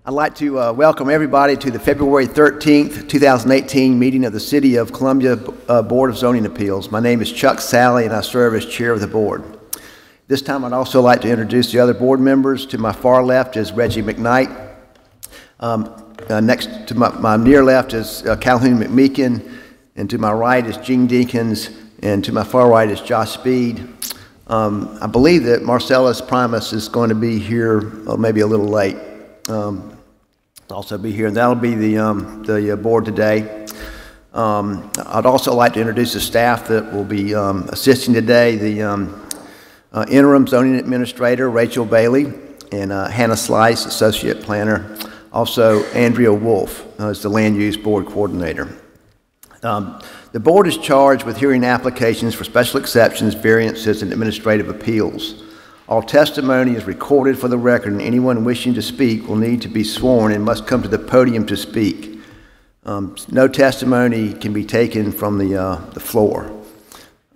I'd like to welcome everybody to the February 13th, 2018 meeting of the City of Columbia Board of Zoning Appeals. My name is Chuck Sally and I serve as chair of the board. This time I'd also like to introduce the other board members. To my far left is Reggie McKnight. Next to my near left is Calhoun McMeekin, and to my right is Gene Deakins, and to my far right is Josh Speed. I believe that Marcellus Primus is going to be here, maybe a little late. Also be here, and that'll be the board today. I'd also like to introduce the staff that will be assisting today. The interim zoning administrator, Rachel Bailey, and Hannah Slice, associate planner. Also, Andrea Wolf is the land use board coordinator. The board is charged with hearing applications for special exceptions, variances, and administrative appeals. All testimony is recorded for the record, and anyone wishing to speak will need to be sworn and must come to the podium to speak. No testimony can be taken from the floor.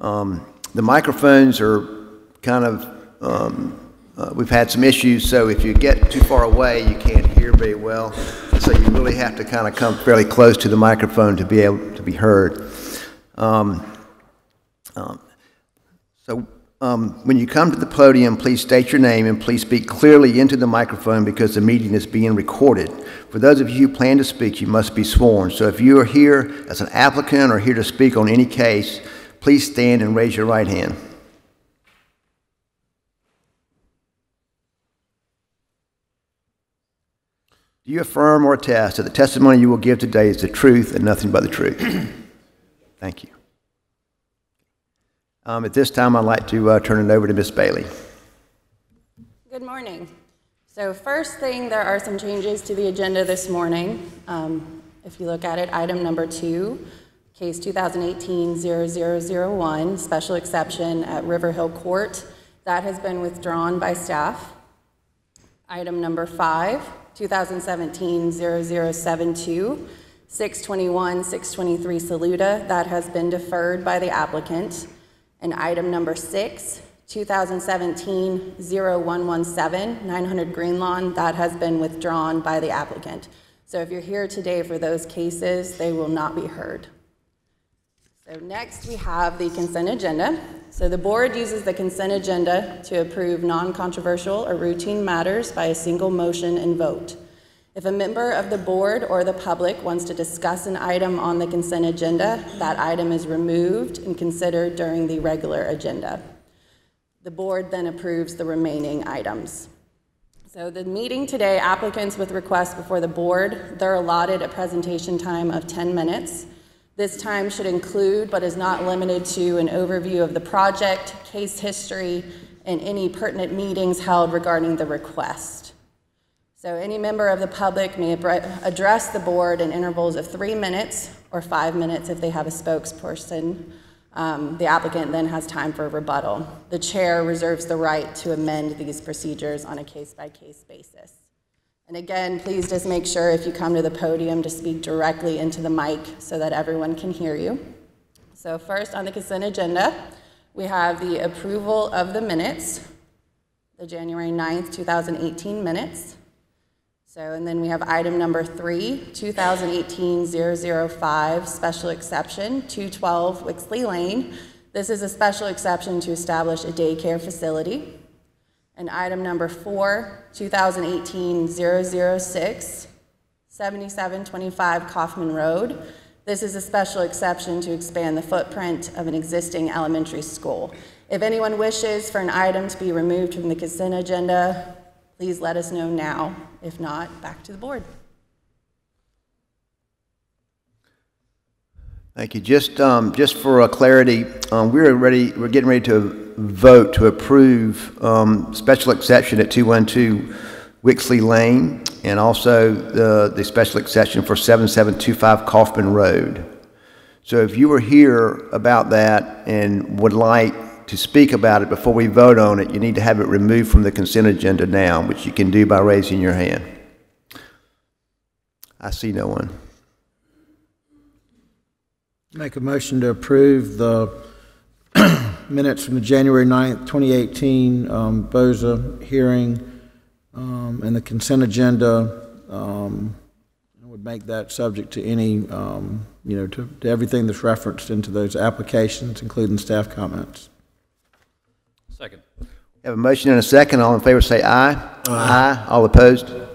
The microphones are kind of, we've had some issues, so if you get too far away, you can't hear very well. So you really have to kind of come fairly close to the microphone to be able to be heard. When you come to the podium, please state your name and please speak clearly into the microphone because the meeting is being recorded. For those of you who plan to speak, you must be sworn. So if you are here as an applicant or here to speak on any case, please stand and raise your right hand. Do you affirm or attest that the testimony you will give today is the truth and nothing but the truth? Thank you. At this time, I'd like to turn it over to Ms. Bailey. Good morning. So first thing, there are some changes to the agenda this morning. If you look at it, item number 2, case 2018-0001, special exception at River Hill Court. That has been withdrawn by staff. Item number 5, 2017-0072, 621-623 Saluda. That has been deferred by the applicant. And item number 6, 2017-0117, 900 Greenlawn, that has been withdrawn by the applicant. So if you're here today for those cases, they will not be heard. So next we have the consent agenda. So the board uses the consent agenda to approve non-controversial or routine matters by a single motion and vote. If a member of the board or the public wants to discuss an item on the consent agenda, that item is removed and considered during the regular agenda. The board then approves the remaining items. So the meeting today, applicants with requests before the board, they're allotted a presentation time of 10 minutes. This time should include, but is not limited to, an overview of the project, case history, and any pertinent meetings held regarding the request. So any member of the public may address the board in intervals of 3 minutes or 5 minutes if they have a spokesperson. The applicant then has time for a rebuttal. The chair reserves the right to amend these procedures on a case-by-case basis. And again, please just make sure if you come to the podium to speak directly into the mic so that everyone can hear you. So first on the consent agenda, we have the approval of the minutes, the January 9th, 2018 minutes. So, and then we have item number 3, 2018-005, special exception, 212 Wixley Lane. This is a special exception to establish a daycare facility. And item number 4, 2018-006, 7725 Kaufman Road. This is a special exception to expand the footprint of an existing elementary school. If anyone wishes for an item to be removed from the consent agenda, please let us know now. If not, back to the board. Thank you. Just for clarity, we're getting ready to vote to approve special exception at 212 Wixley Lane, and also the special exception for 7725 Kaufman Road. So if you were here about that and would like to speak about it before we vote on it, you need to have it removed from the consent agenda now, which you can do by raising your hand. I see no one. Make a motion to approve the minutes from the January 9th, 2018 BOZA hearing and the consent agenda I would make that subject to any, to everything that's referenced into those applications, including staff comments. Second. We have a motion and a second. All in favor say aye. Aye. All opposed? All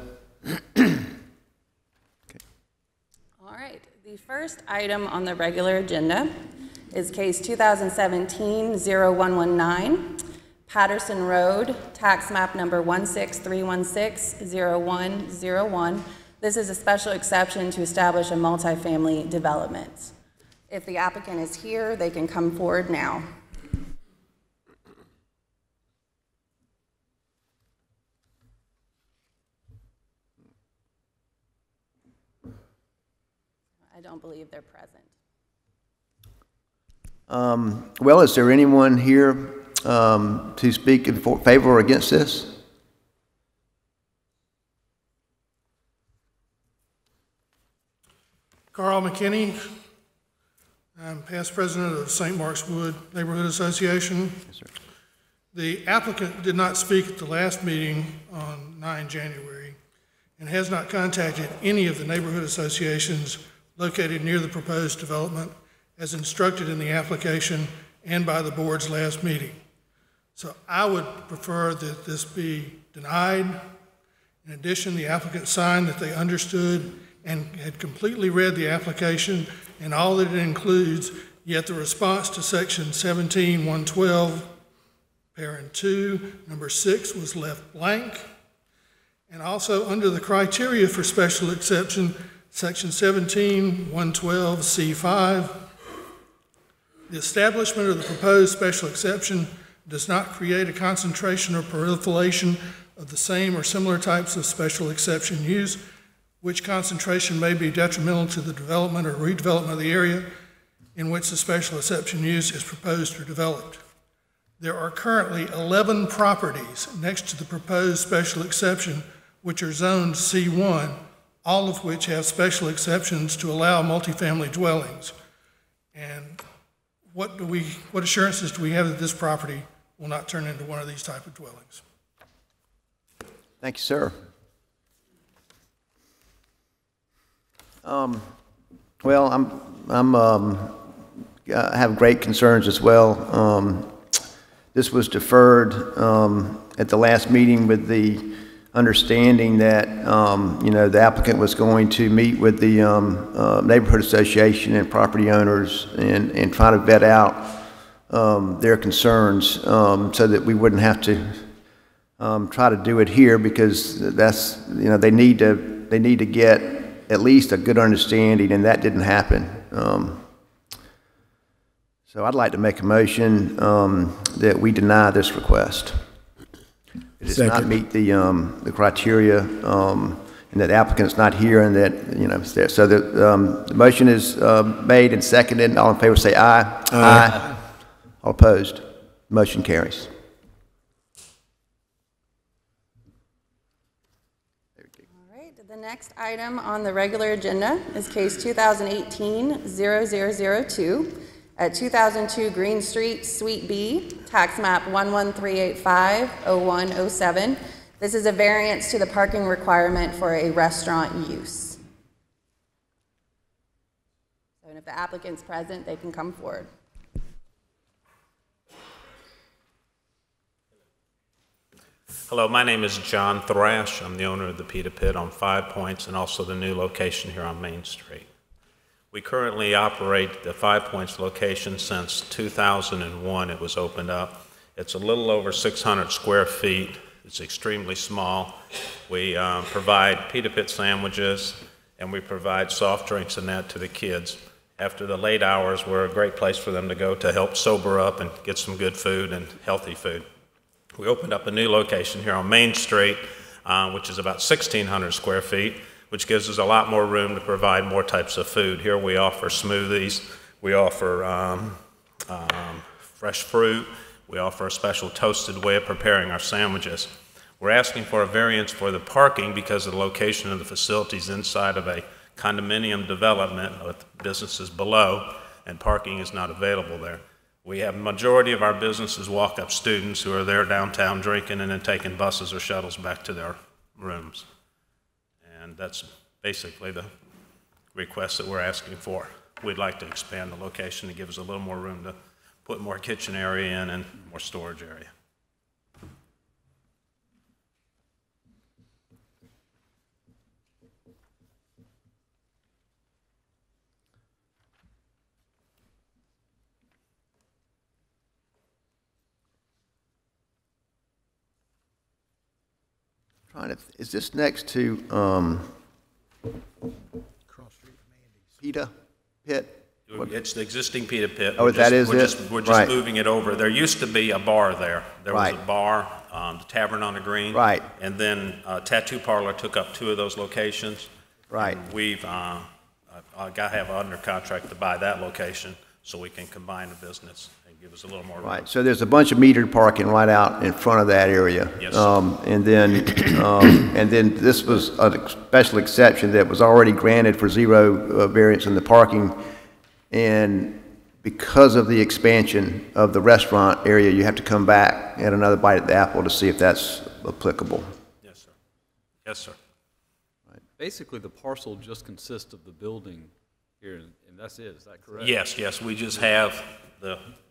right, the first item on the regular agenda is case 2017-0119, Patterson Road, tax map number 16316-0101. This is a special exception to establish a multifamily development. If the applicant is here, they can come forward now. I don't believe they're present. Well, is there anyone here to speak in favor or against this? Carl McKinney. I'm past president of St. Mark's Wood Neighborhood Association. Yes, sir. The applicant did not speak at the last meeting on 9 January and has not contacted any of the neighborhood associations located near the proposed development as instructed in the application and by the board's last meeting. So I would prefer that this be denied. In addition, the applicant signed that they understood and had completely read the application and all that it includes, yet the response to section 17-112, parent 2, number 6 was left blank. And also under the criteria for special exception, section 17-112C5, the establishment of the proposed special exception does not create a concentration or proliferation of the same or similar types of special exception use, which concentration may be detrimental to the development or redevelopment of the area in which the special exception use is proposed or developed. There are currently 11 properties next to the proposed special exception which are zoned C1, all of which have special exceptions to allow multifamily dwellings. And what assurances do we have that this property will not turn into one of these type of dwellings? Thank you, sir. Well, I have great concerns as well. This was deferred at the last meeting with the understanding that the applicant was going to meet with the neighborhood association and property owners and try to vet out their concerns so that we wouldn't have to try to do it here, because that's they need to get at least a good understanding, and that didn't happen. So I'd like to make a motion that we deny this request. It does not meet the criteria, and that the applicant's not here, and that it's there. So the motion is made and seconded. All in favor say aye. Aye. All opposed? Motion carries. The next item on the regular agenda is case 2018-0002 at 2002 Green Street, Suite B, tax map 11385-0107. This is a variance to the parking requirement for a restaurant use. So, and if the applicant's present, they can come forward. Hello, my name is John Thrash. I'm the owner of the Pita Pit on 5 Points and also the new location here on Main Street. We currently operate the 5 Points location since 2001. It was opened up. It's a little over 600 square feet. It's extremely small. We provide Pita Pit sandwiches, and we provide soft drinks and that to the kids. After the late hours, we're a great place for them to go to help sober up and get some good food and healthy food. We opened up a new location here on Main Street, which is about 1,600 square feet, which gives us a lot more room to provide more types of food. Here we offer smoothies, we offer fresh fruit, we offer a special toasted way of preparing our sandwiches. We're asking for a variance for the parking because of the location of the facilities inside of a condominium development with businesses below, and parking is not available there. We have a majority of our businesses walk-up students who are there downtown drinking and then taking buses or shuttles back to their rooms. And that's basically the request that we're asking for. We'd like to expand the location to give us a little more room to put more kitchen area in and more storage area. Is this next to Pita Pit? It's the existing Pita Pit. Oh, that is it? We're just Right. moving it over. There used to be a bar there. There was Right. a bar, the Tavern on the Green. Right. And then Tattoo Parlor took up 2 of those locations. Right. And we've got to have under contract to buy that location so we can combine the business and give us a little more room. Right, so there's a bunch of metered parking right out in front of that area. Yes. And then this was a special exception that was already granted for zero variance in the parking. And because of the expansion of the restaurant area, you have to come back at another bite at the apple to see if that's applicable. Yes, sir. Yes, sir. Basically, the parcel just consists of the building here, and that's it, is that correct? Yes, yes, we just have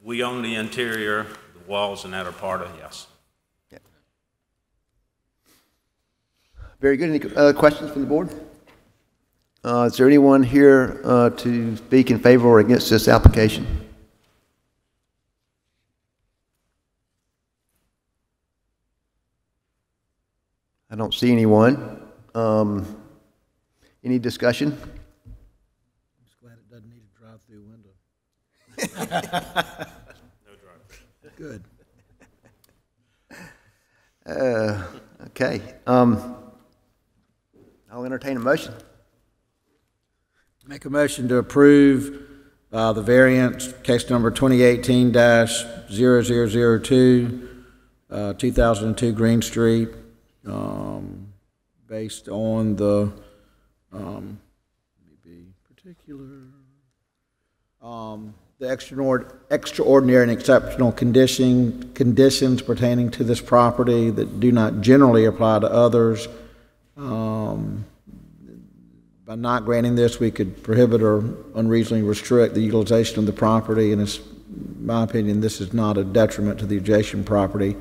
we own the interior, the walls and that are part of, yes. Yeah. Very good. Any other questions from the board? Is there anyone here to speak in favor or against this application? I don't see anyone. Any discussion? I'm just glad it doesn't need a drive-through window. No drive. Good. Okay. I'll entertain a motion. Make a motion to approve the variance, case number 2018-0002, 2002 Green Street, based on the, let me be particular, the extraordinary and exceptional conditions pertaining to this property that do not generally apply to others. By not granting this, we could prohibit or unreasonably restrict the utilization of the property, and in my opinion, this is not a detriment to the adjacent property,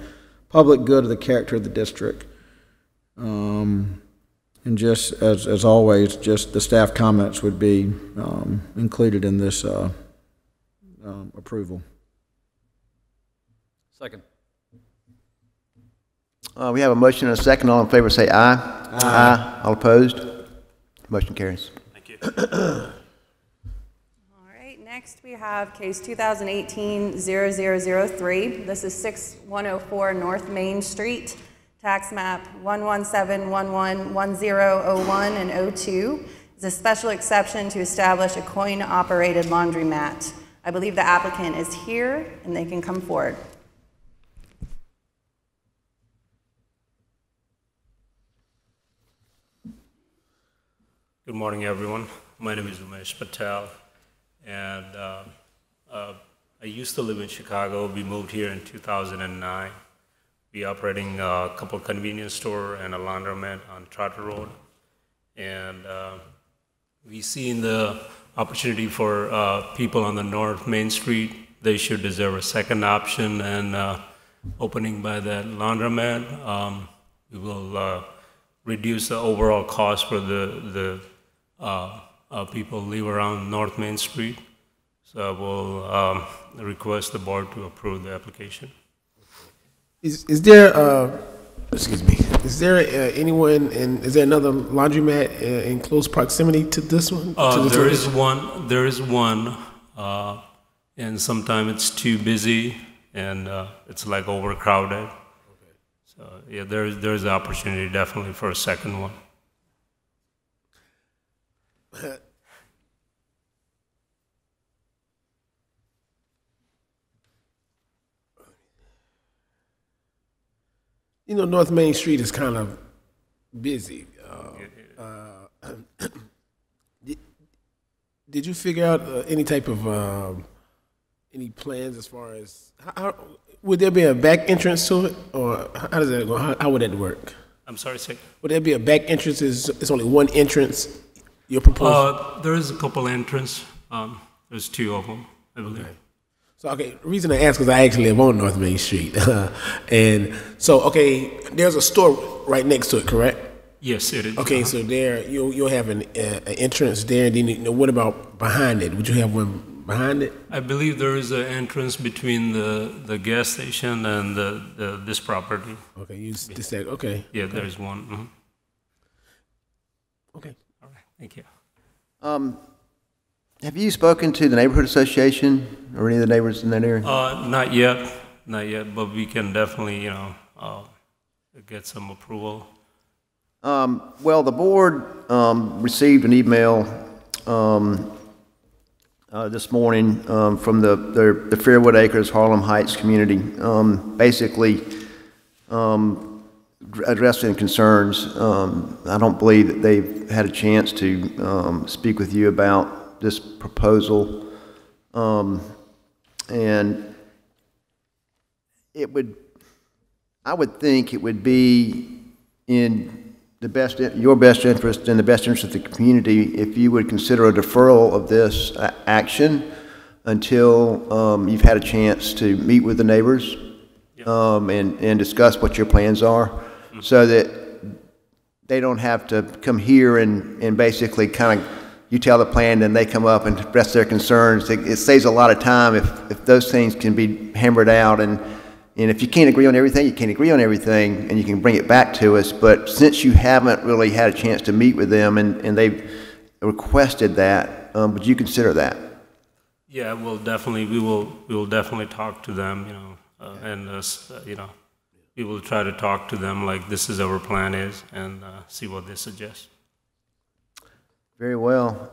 public good of the character of the district. And just as always, just the staff comments would be included in this approval. Second. We have a motion and a second. All in favor say aye. Aye. All opposed? Motion carries. Thank you. All right, next we have case 2018-0003. This is 6104 North Main Street, tax map 117111001 and 02. It's a special exception to establish a coin-operated laundromat. I believe the applicant is here, and they can come forward. Good morning, everyone. My name is Umesh Patel, and I used to live in Chicago. We moved here in 2009. We operating a couple of convenience store and a laundromat on Trotter Road, and we seen the opportunity for people on the North Main Street. They should deserve a second option, and opening by that laundromat, we will reduce the overall cost for the people who live around North Main Street. So we'll request the board to approve the application. Is there, excuse me, is there anyone, is there another laundromat in close proximity to this one? There is one, and sometimes it's too busy and it's like overcrowded. Okay. So yeah, there's the opportunity definitely for a second one. You know, North Main Street is kind of busy. Did you figure out any type of any plans as far as how would there be a back entrance to it, or how does that go? How would that work? I'm sorry, say. Would there be a back entrance? It's only one entrance you're proposing? There is a couple entrance. There's two of them, I believe. Okay. So, okay, the reason I ask is I actually live on North Main Street. And so, okay, there's a store right next to it, correct? Yes, it is. Okay, so there, you'll have an entrance there, and then what about behind it? Would you have one behind it? I believe there is an entrance between the gas station and this property. Okay, you just said, okay. Yeah, there's one. Mhm. Okay. All right, thank you. Have you spoken to the neighborhood association or any of the neighbors in that area? Not yet, but we can definitely, get some approval. Well, the board received an email this morning from the Fairwood Acres Harlem Heights community, basically addressing concerns. I don't believe that they've had a chance to speak with you about this proposal, and I would think it would be in your best interest and the best interest of the community if you would consider a deferral of this action until you've had a chance to meet with the neighbors and discuss what your plans are, so that they don't have to come here and basically kind of you tell the plan and they come up and express their concerns. It saves a lot of time if those things can be hammered out, and if you can't agree on everything, you can't agree on everything, and you can bring it back to us. But since you haven't really had a chance to meet with them and they've requested that, would you consider that? Yeah, we will definitely talk to them, we will try to talk to them like this is our plan is, and see what they suggest. Very well.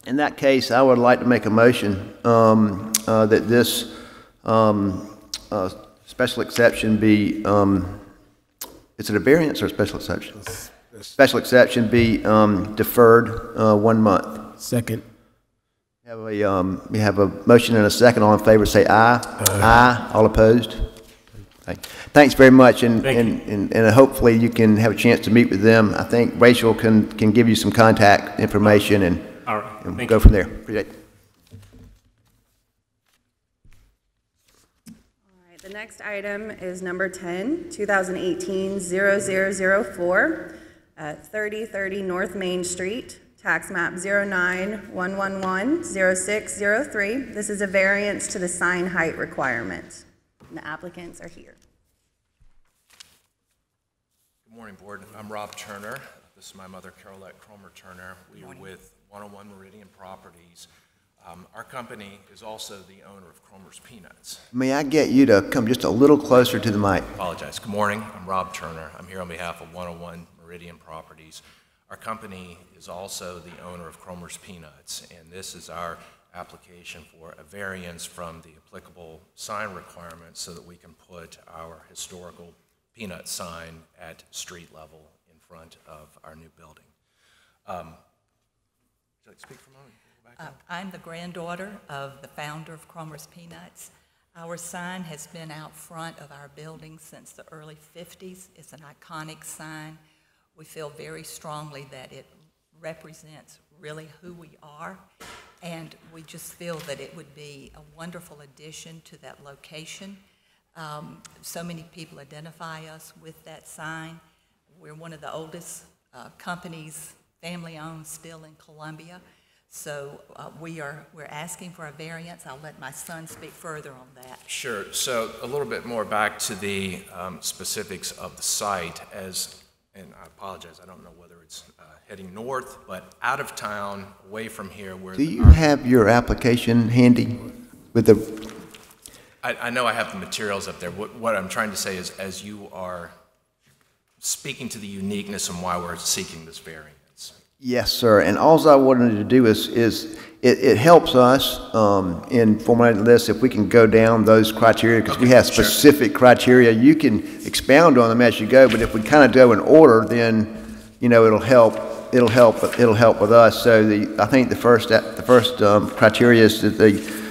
In that case, I would like to make a motion that this special exception be, is it a variance or a special exception? Special exception be deferred 1 month. Second. We have a motion and a second. All in favor say aye. Aye. All opposed? Okay. Thanks very much, and hopefully you can have a chance to meet with them. I think Rachel can give you some contact information, and, all right. and we'll go from there. Appreciate it. The next item is number 10, 2018-0004, 3030 North Main Street, tax map 091110603. This is a variance to the sign height requirement. And the applicants are here. Good morning, Board. I'm Rob Turner. This is my mother, Carolette Cromer Turner. We are with 101 Meridian Properties. Our company is also the owner of Cromer's Peanuts. May I get you to come just a little closer to the mic? Apologize. Good morning. I'm Rob Turner. I'm here on behalf of 101 Meridian Properties. Our company is also the owner of Cromer's Peanuts, and this is our application for a variance from the applicable sign requirements so that we can put our historical peanut sign at street level in front of our new building. Would you like to speak for a moment? I'm the granddaughter of the founder of Cromer's Peanuts. Our sign has been out front of our building since the early 50s. It's an iconic sign. We feel very strongly that it represents really who we are, and we just feel that it would be a wonderful addition to that location. So many people identify us with that sign. We're one of the oldest companies, family-owned, still in Columbia. So we're asking for a variance. I'll let my son speak further on that. Sure. So a little bit more back to the specifics of the site, and I apologize, I don't know whether it's heading north, but out of town, away from here. Do you have your application handy with the? I know I have the materials up there. What I'm trying to say is, as you are speaking to the uniqueness and why we're seeking this variance. Yes, sir. And all I wanted to do is it helps us in formulating this if we can go down those criteria, because we have specific criteria. You can expound on them as you go, but if we kind of go in order, then it'll help. It'll help with us. So I think the first criteria is that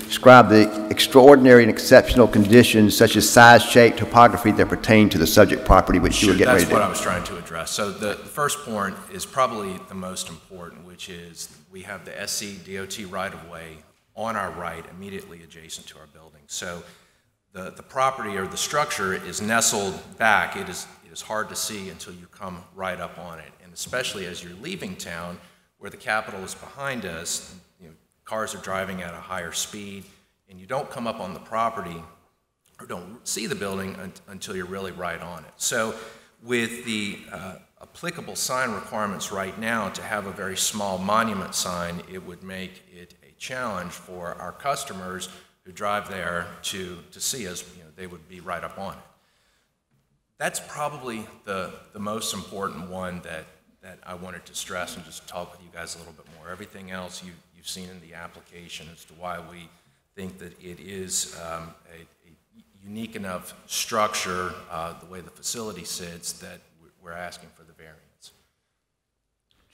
describe the extraordinary and exceptional conditions such as size, shape, topography that pertain to the subject property, which you were getting ready to do. That's what I was trying to address. So the first point is probably the most important, which is we have the SC DOT right-of-way on our right, immediately adjacent to our building. So the property or the structure is nestled back. It is hard to see until you come right up on it, and especially as you're leaving town, where the Capitol is behind us, cars are driving at a higher speed, and you don't come up on the property or don't see the building until you're really right on it. So with the applicable sign requirements right now, to have a very small monument sign, it would make it a challenge for our customers who drive there to see us. They would be right up on it. That's probably the most important one that I wanted to stress and just talk with you guys a little bit more. Everything else you've seen in the application as to why we think that it is a unique enough structure, the way the facility sits, that we're asking for the variance.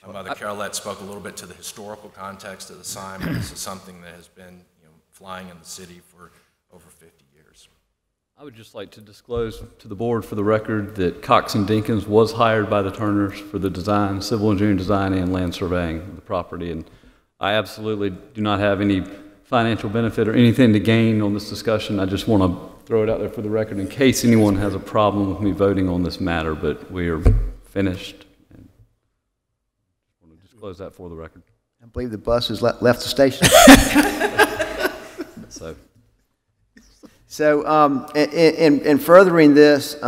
My mother, Carolette, spoke a little bit to the historical context of the sign, but this is something that has been flying in the city for over 50 years. I would just like to disclose to the board for the record that Cox and Dinkins was hired by the Turners for the design, civil engineering design, and land surveying of the property. And I absolutely do not have any financial benefit or anything to gain on this discussion. I just want to throw it out there for the record in case anyone has a problem with me voting on this matter, but we are finished. And I want to disclose that for the record. I believe the bus has left the station. So, in furthering this, as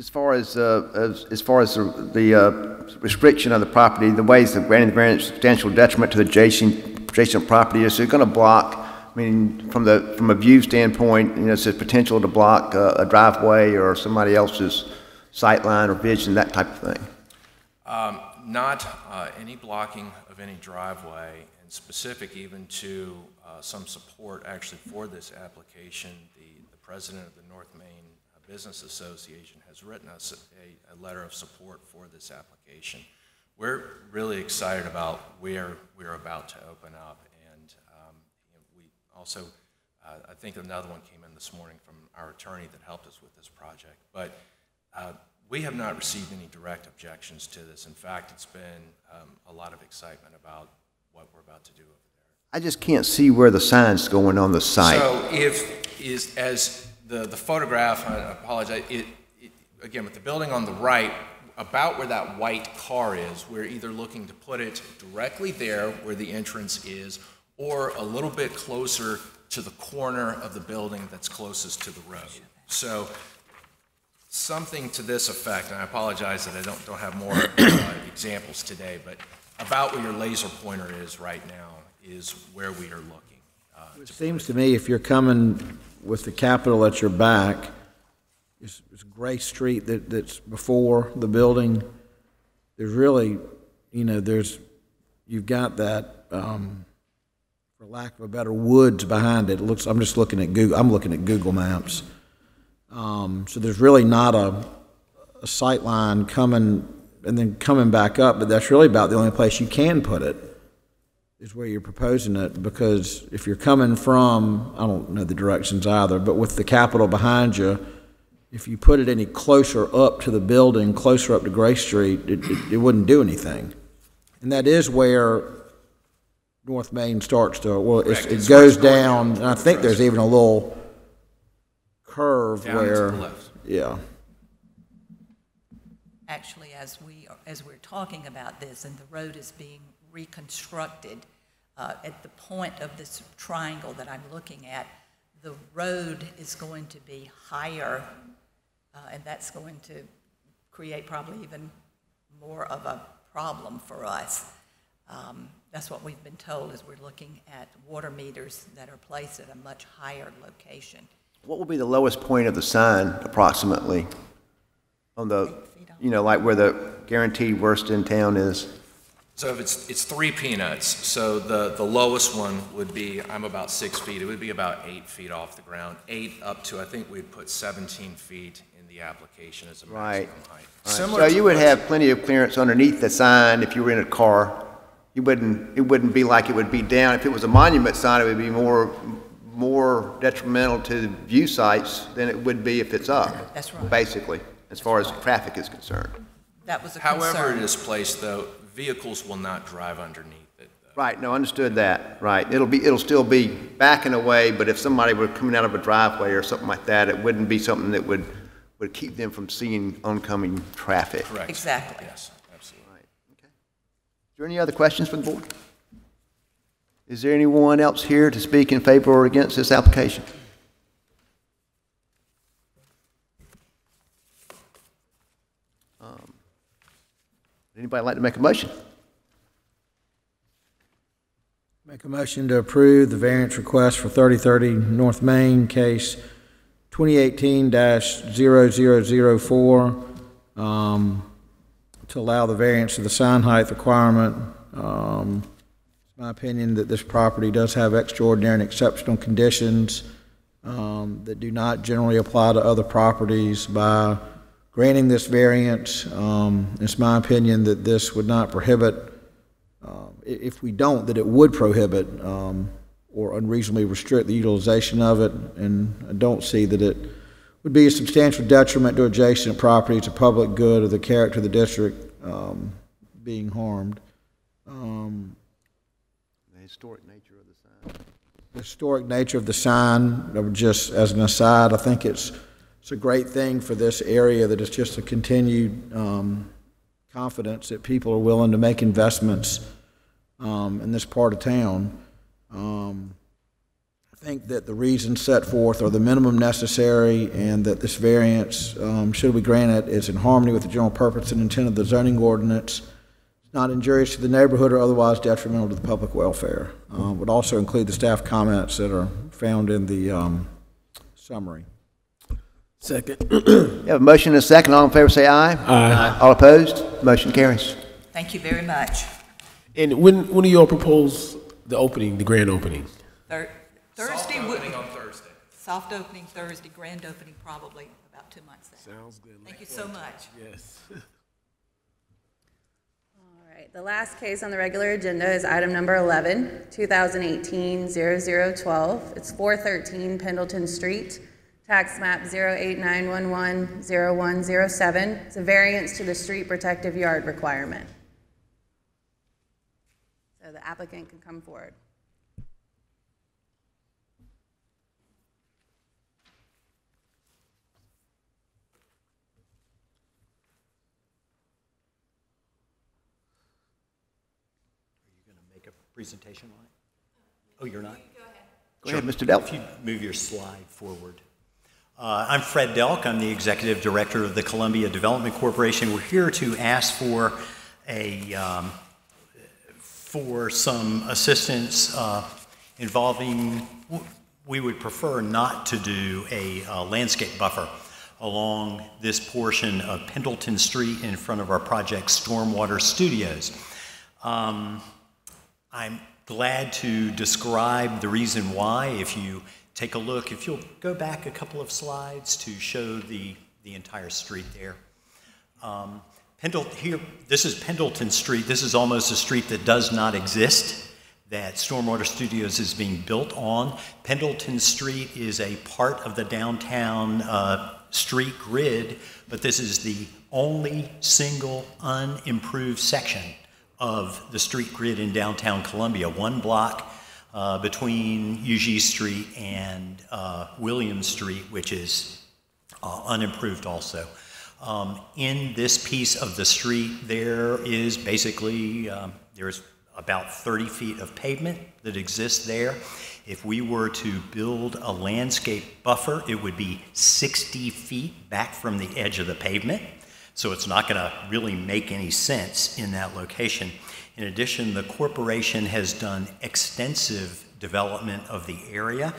far as the restriction of the property, the ways of granting the variance substantial detriment to the adjacent property is they're going to block. I mean, from a view standpoint, it says potential to block a driveway or somebody else's sight line or vision, that type of thing. Not any blocking of any driveway, and specific even to some support actually for this application. The president of the North Main Business Association has written us a letter of support for this application. We're really excited about where we're about to open up, and we also, I think another one came in this morning from our attorney that helped us with this project, but we have not received any direct objections to this. In fact, it's been a lot of excitement about what we're about to do over there. I just can't see where the sign's going on the site. So as the photograph, I apologize, again, with the building on the right, about where that white car is, we're either looking to put it directly there where the entrance is, or a little bit closer to the corner of the building that's closest to the road. So something to this effect, and I apologize that I don't have more examples today, but about where your laser pointer is right now is where we are looking. It seems to me if you're coming with the Capitol at your back, it's Gray Street that's before the building. There's really, you've got that, for lack of a better, woods behind it. I'm just looking at Google. I'm looking at Google Maps. So there's really not a sight line coming and then coming back up, but that's really about the only place you can put it is where you're proposing it, because if you're coming from, I don't know the directions either, but with the Capitol behind you, if you put it any closer up to the building, closer up to Gray Street, it wouldn't do anything. And that is where North Main starts to, it goes down, and I think there's even a little curve down where, to the left. Yeah. Actually, as we're talking about this and the road is being reconstructed, at the point of this triangle that I'm looking at, the road is going to be higher, and that's going to create probably even more of a problem for us. That's what we've been told as we're looking at water meters that are placed at a much higher location. What will be the lowest point of the sign, approximately, on the, like where the guaranteed worst in town is? So if it's 3 peanuts, so the lowest one would be, I'm about 6 feet, it would be about 8 feet off the ground, 8 up to, I think we'd put 17 feet in in the application as a Right. maximum height. So you would have plenty of clearance underneath the sign if you were in a car. It wouldn't be like it would be down. If it was a monument sign, it would be more detrimental to view sites than it would be if it's up. That's right. Basically, as far as traffic is concerned. That was a However concern. it is placed, though, vehicles will not drive underneath it. Right, no, understood that, right. It'll still be backing away, but if somebody were coming out of a driveway or something like that, it wouldn't be something that would keep them from seeing oncoming traffic. Correct. Exactly. Yes, absolutely. Right, okay. Is there any other questions from the board? Is there anyone else here to speak in favor or against this application? Would anybody like to make a motion? Make a motion to approve the variance request for 3030 North Main, case 2018-0004, to allow the variance of the sign height requirement. It's my opinion that this property does have extraordinary and exceptional conditions that do not generally apply to other properties. By granting this variance, it's my opinion that this would not prohibit, if we don't, that it would prohibit or unreasonably restrict the utilization of it, and I don't see that it would be a substantial detriment to adjacent properties, to public good, or the character of the district being harmed. The historic nature of the sign. The historic nature of the sign, I would just, as an aside, I think it's a great thing for this area, that it's just a continued confidence that people are willing to make investments in this part of town. I think that the reasons set forth are the minimum necessary, and that this variance, should we grant it, is in harmony with the general purpose and intent of the zoning ordinance. It's not injurious to the neighborhood or otherwise detrimental to the public welfare. Would also include the staff comments that are found in the summary. Second. You have a motion and a second. All in favor say aye. Aye. All opposed? Motion carries. Thank you very much. And when do you all propose the opening, the grand opening? Thursday. Soft opening on Thursday. Soft opening Thursday, grand opening probably about 2 months out. Sounds good. Thank you so much. Yes. All right, the last case on the regular agenda is item number 11, 2018-0012. It's 413 Pendleton Street, tax map 089110107. It's a variance to the street protective yard requirement. So the applicant can come forward. Presentation on it? Oh, you're not? Go ahead, Mr. Delk. If you move your slide forward. I'm Fred Delk. I'm the Executive Director of the Columbia Development Corporation. We're here to ask for some assistance involving, we would prefer not to do a landscape buffer along this portion of Pendleton Street in front of our project Stormwater Studios. I'm glad to describe the reason why. If you take a look, if you'll go back a couple of slides to show the entire street there. Here, this is Pendleton Street. This is almost a street that does not exist, that Stormwater Studios is being built on. Pendleton Street is a part of the downtown street grid, but this is the only single unimproved section of the street grid in downtown Columbia, one block between Eugene Street and William Street, which is unimproved also. In this piece of the street, there is basically, there's about 30 feet of pavement that exists there. If we were to build a landscape buffer, it would be 60 feet back from the edge of the pavement. So it's not going to really make any sense in that location. In addition, the corporation has done extensive development of the area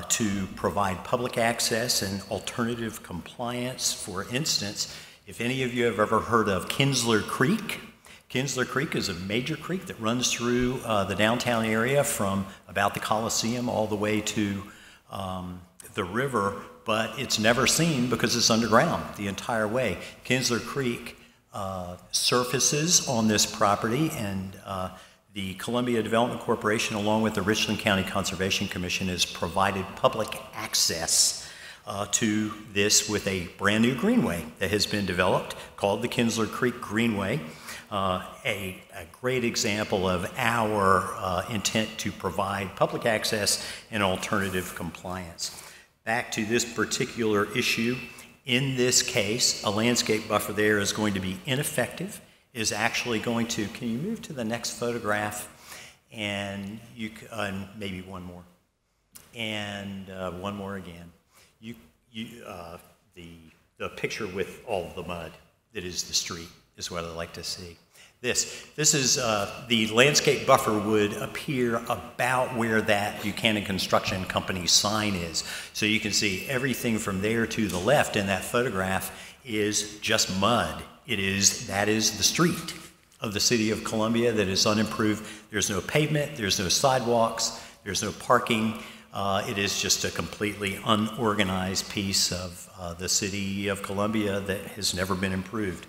to provide public access and alternative compliance. For instance, if any of you have ever heard of Kinsler Creek, Kinsler Creek is a major creek that runs through the downtown area from about the Coliseum all the way to the river. but it's never seen because it's underground the entire way. Kinsler Creek surfaces on this property, and the Columbia Development Corporation, along with the Richland County Conservation Commission, has provided public access to this with a brand new greenway that has been developed called the Kinsler Creek Greenway. A great example of our intent to provide public access and alternative compliance. Back to this particular issue, in this case, a landscape buffer there is going to be ineffective, is actually going to, can you move to the next photograph? And you, maybe one more. And one more again. The picture with all of the mud that is the street is what I like to see. This is, the landscape buffer would appear about where that Buchanan Construction Company sign is. So you can see everything from there to the left in that photograph is just mud. That is the street of the city of Columbia that is unimproved. There's no pavement, there's no sidewalks, there's no parking. It is just a completely unorganized piece of the city of Columbia that has never been improved.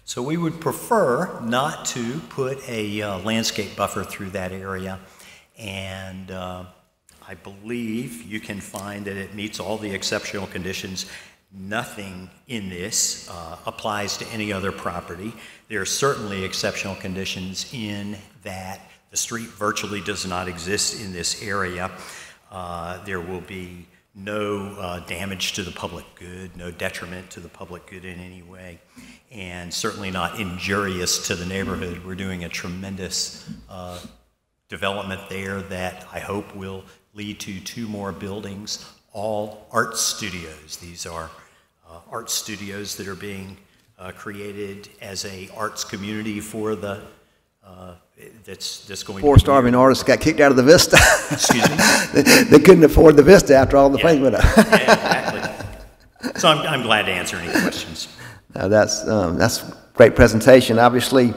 So we would prefer not to put a landscape buffer through that area, and I believe you can find that it meets all the exceptional conditions. Nothing in this applies to any other property. There are certainly exceptional conditions in that the street virtually does not exist in this area. There will be no damage to the public good, no detriment to the public good in any way, and certainly not injurious to the neighborhood. We're doing a tremendous development there that I hope will lead to 2 more buildings, all art studios. These are art studios that are being created as a arts community for the that's going. 4 starving artists got kicked out of the Vista. Excuse me. They couldn't afford the Vista after all the things went up. Yeah, exactly. So I'm glad to answer any questions. That's a great presentation. Obviously,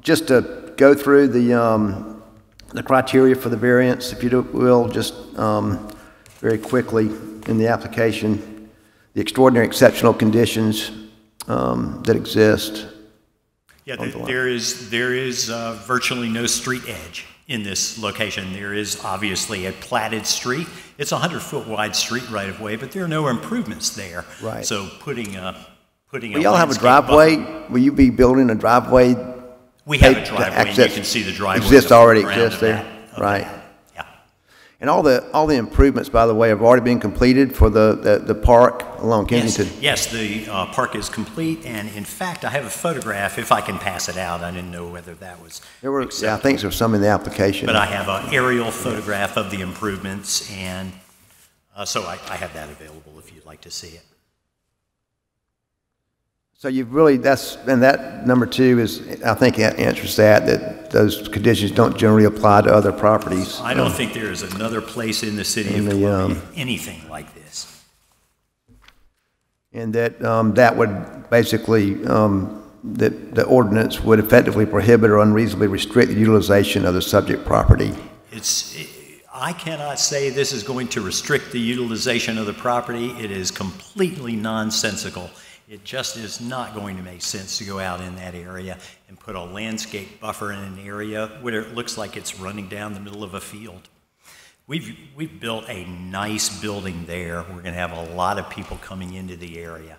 just to go through the criteria for the variance, if you will, just very quickly in the application, the extraordinary exceptional conditions that exist. Yeah, there is virtually no street edge in this location. There is obviously a platted street. It's a 100-foot wide street right of way, but there are no improvements there. Right. So putting a Will y'all have a driveway? Will you be building a driveway? We have a driveway, and you can see the driveway. Already exists there, right? Yeah. And all the improvements, by the way, have already been completed for the park along Kensington. Yes, the park is complete, and in fact, I have a photograph. If I can pass it out, I didn't know whether that was. I think there's some in the application. But I have an aerial photograph of the improvements, and so I have that available if you'd like to see it. So you've really, and that number 2 is, I think, answers that those conditions don't generally apply to other properties. I don't think there is another place in the city of Columbia anything like this. And that would basically, that the ordinance would effectively prohibit or unreasonably restrict the utilization of the subject property. I cannot say this is going to restrict the utilization of the property. It is completely nonsensical. It just is not going to make sense to go out in that area and put a landscape buffer in an area where it looks like it's running down the middle of a field. We've built a nice building there. We're going to have a lot of people coming into the area.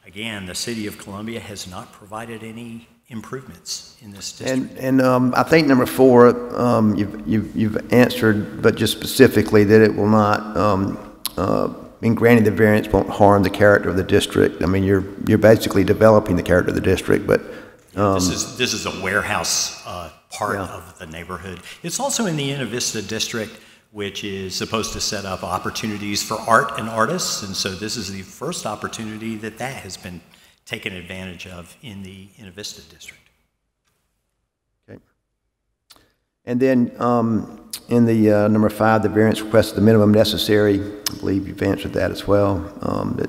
Again, the city of Columbia has not provided any improvements in this district. And I think number 4, you've answered, but just specifically that it will not. In granting the variance won't harm the character of the district. I mean, you're basically developing the character of the district, but this is a warehouse part of the neighborhood. It's also in the Inna Vista district, which is supposed to set up opportunities for art and artists, and so this is the first opportunity that has been taken advantage of in the Inna Vista district. Okay. And then in the number 5, the variance request, the minimum necessary, I believe you've answered that as well. That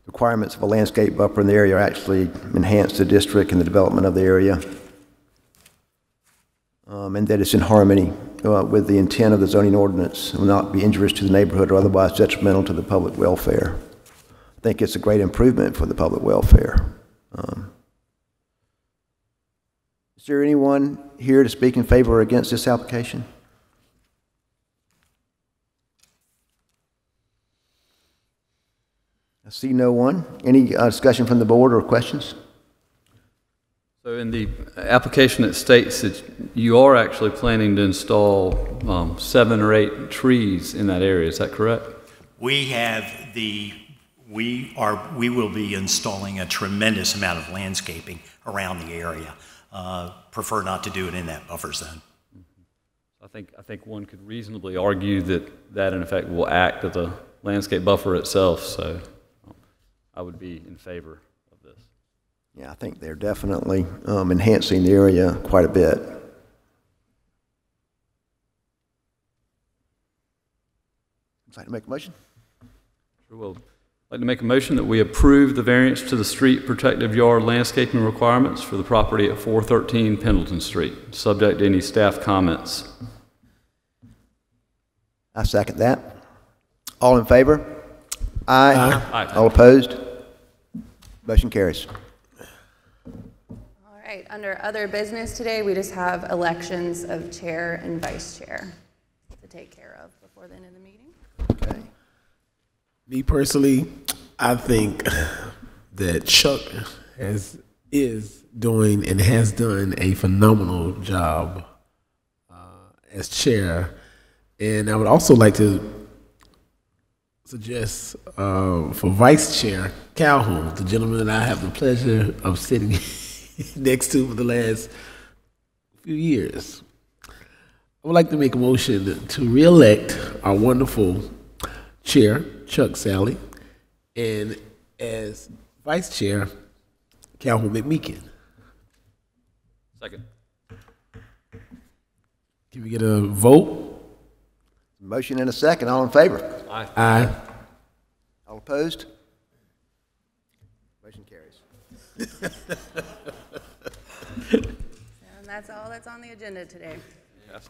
requirements of a landscape buffer in the area actually enhance the district and the development of the area. And that it's in harmony with the intent of the zoning ordinance, will not be injurious to the neighborhood or otherwise detrimental to the public welfare. I think it's a great improvement for the public welfare. Is there anyone here to speak in favor or against this application? I see no one. Any discussion from the board or questions? So in the application, it states that you are actually planning to install 7 or 8 trees in that area. Is that correct? We will be installing a tremendous amount of landscaping around the area. Prefer not to do it in that buffer zone. I think one could reasonably argue that in effect will act as a landscape buffer itself. So I would be in favor of this. Yeah, I think they're definitely enhancing the area quite a bit. Would you like to make a motion? Sure will. I'd like to make a motion that we approve the variance to the street protective yard landscaping requirements for the property at 413 Pendleton Street, subject to any staff comments. I second that. All in favor? Aye. Aye. All opposed? Motion carries. All right, under other business today, we just have elections of chair and vice chair to take care of before the end of the meeting. Okay. Me personally, I think that Chuck is doing and has done a phenomenal job as chair. And I would also like to suggest for vice chair, Calhoun, the gentleman that I have the pleasure of sitting next to for the last few years. I would like to make a motion to re-elect our wonderful chair, Chuck Sally, and as vice chair, Calhoun McMeekin. Second. Can we get a vote? Motion and a second. All in favor? Aye. Aye. All opposed? Motion carries. And that's all that's on the agenda today. Yes.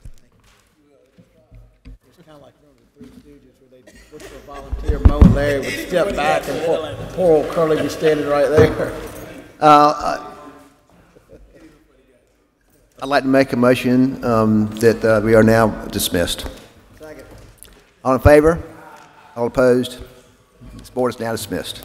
It's kind of like the Three Stooges where they look for a volunteer. Mo and Larry would step back and poor old Curly be standing right there. I'd like to make a motion that we are now dismissed. Second. All in favor? All opposed? This board is now dismissed.